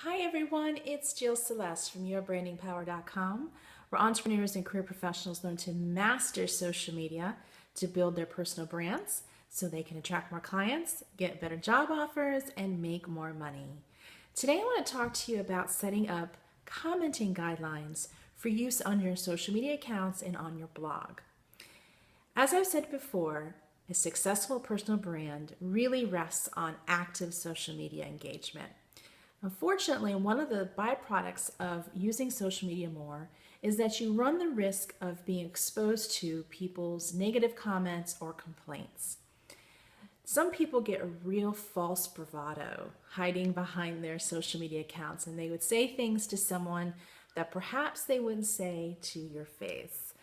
Hi everyone, it's Jill Celeste from YourBrandingPower.com, where entrepreneurs and career professionals learn to master social media to build their personal brands so they can attract more clients, get better job offers, and make more money. Today I want to talk to you about setting up commenting guidelines for use on your social media accounts and on your blog. As I've said before, a successful personal brand really rests on active social media engagement. Unfortunately, one of the byproducts of using social media more is that you run the risk of being exposed to people's negative comments or complaints. Some people get a real false bravado hiding behind their social media accounts, and they would say things to someone that perhaps they wouldn't say to your face.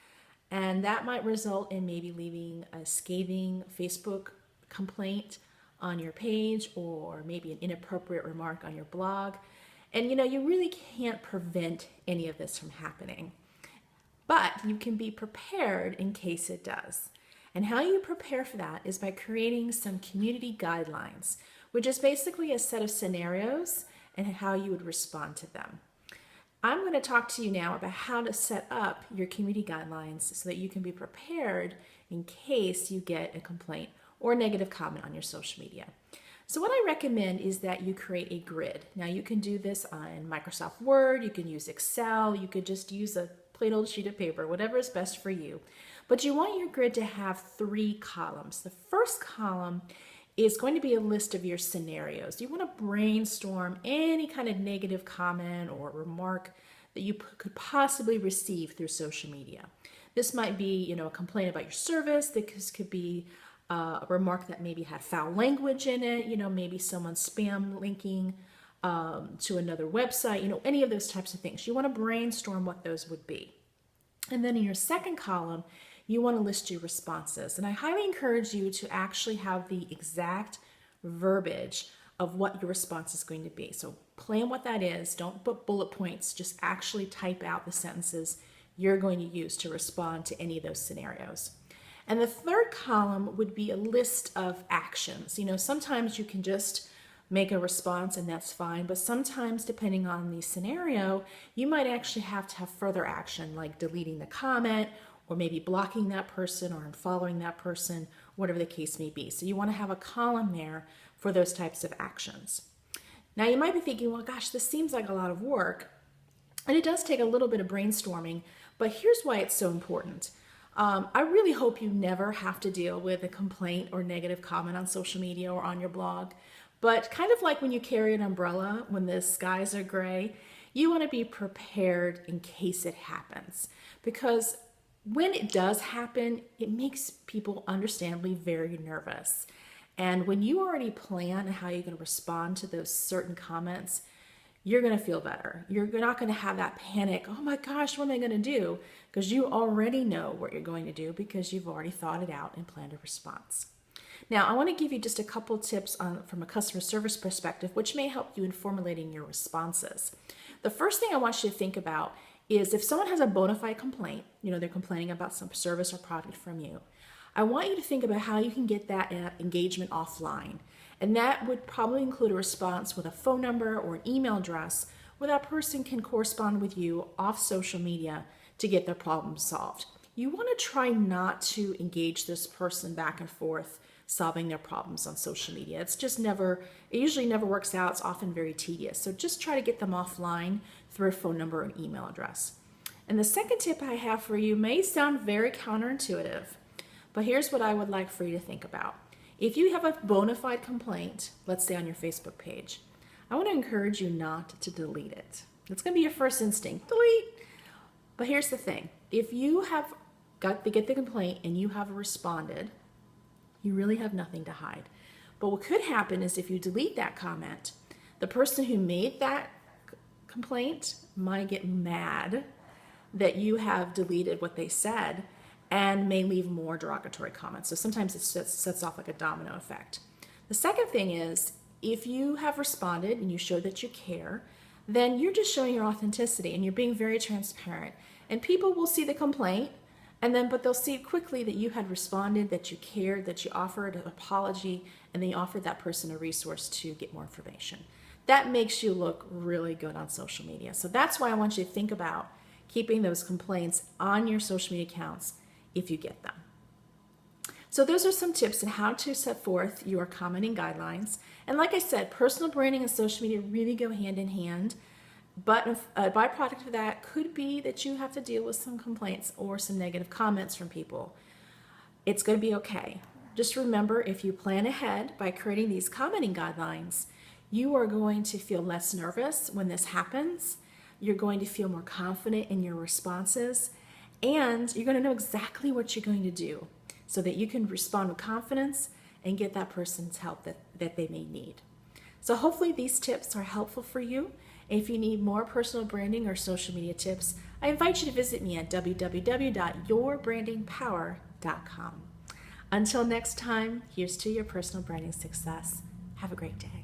And that might result in maybe leaving a scathing Facebook complaint on your page, or maybe an inappropriate remark on your blog. And you really can't prevent any of this from happening. But you can be prepared in case it does. And how you prepare for that is by creating some community guidelines, which is basically a set of scenarios and how you would respond to them. I'm going to talk to you now about how to set up your community guidelines so that you can be prepared in case you get a complaint or a negative comment on your social media. So what I recommend is that you create a grid. Now you can do this on Microsoft Word, you can use Excel, you could just use a plain old sheet of paper, whatever is best for you. But you want your grid to have 3 columns. The first column is going to be a list of your scenarios. You want to brainstorm any kind of negative comment or remark that you could possibly receive through social media. This might be, a complaint about your service. This could be a remark that maybe had foul language in it, maybe someone spam linking to another website, any of those types of things. You want to brainstorm what those would be. And then in your second column, you want to list your responses. And I highly encourage you to actually have the exact verbiage of what your response is going to be. So plan what that is. Don't put bullet points. Just actually type out the sentences you're going to use to respond to any of those scenarios. And the third column would be a list of actions. Sometimes you can just make a response and that's fine, but sometimes depending on the scenario, you might actually have to have further action like deleting the comment or maybe blocking that person or unfollowing that person, whatever the case may be. So you want to have a column there for those types of actions. Now you might be thinking, well, gosh, this seems like a lot of work. And it does take a little bit of brainstorming, but here's why it's so important. I really hope you never have to deal with a complaint or negative comment on social media or on your blog. But kind of like when you carry an umbrella, when the skies are gray, you want to be prepared in case it happens. Because when it does happen, it makes people understandably very nervous. And when you already plan how you're going to respond to those certain comments, you're going to feel better. You're not going to have that panic, oh my gosh, what am I going to do? Because you already know what you're going to do because you've already thought it out and planned a response. Now, I want to give you just a couple tips from a customer service perspective, which may help you in formulating your responses. The first thing I want you to think about is if someone has a bona fide complaint, they're complaining about some service or product from you, I want you to think about how you can get that engagement offline. And that would probably include a response with a phone number or an email address where that person can correspond with you off social media to get their problem solved. You want to try not to engage this person back and forth solving their problems on social media. It usually never works out. It's often very tedious. So just try to get them offline through a phone number or an email address. And the second tip I have for you may sound very counterintuitive, but here's what I would like for you to think about. If you have a bona fide complaint, let's say on your Facebook page, I want to encourage you not to delete it. That's going to be your first instinct, delete. But here's the thing. If you have got to get the complaint and you have responded, you really have nothing to hide. But what could happen is if you delete that comment, the person who made that complaint might get mad that you have deleted what they said and may leave more derogatory comments. So sometimes it sets off like a domino effect. The second thing is, if you have responded and you show that you care, then you're just showing your authenticity and you're being very transparent. And people will see the complaint, but they'll see quickly that you had responded, that you cared, that you offered an apology, and then you offered that person a resource to get more information. that makes you look really good on social media. So that's why I want you to think about keeping those complaints on your social media accounts if you get them. So those are some tips on how to set forth your commenting guidelines. And like I said, personal branding and social media really go hand in hand. But a byproduct of that could be that you have to deal with some complaints or some negative comments from people. It's going to be okay. Just remember, if you plan ahead by creating these commenting guidelines, you are going to feel less nervous when this happens. You're going to feel more confident in your responses, and you're going to know exactly what you're going to do so that you can respond with confidence and get that person's help that they may need. So hopefully these tips are helpful for you. If you need more personal branding or social media tips, I invite you to visit me at www.yourbrandingpower.com. Until next time, here's to your personal branding success. Have a great day.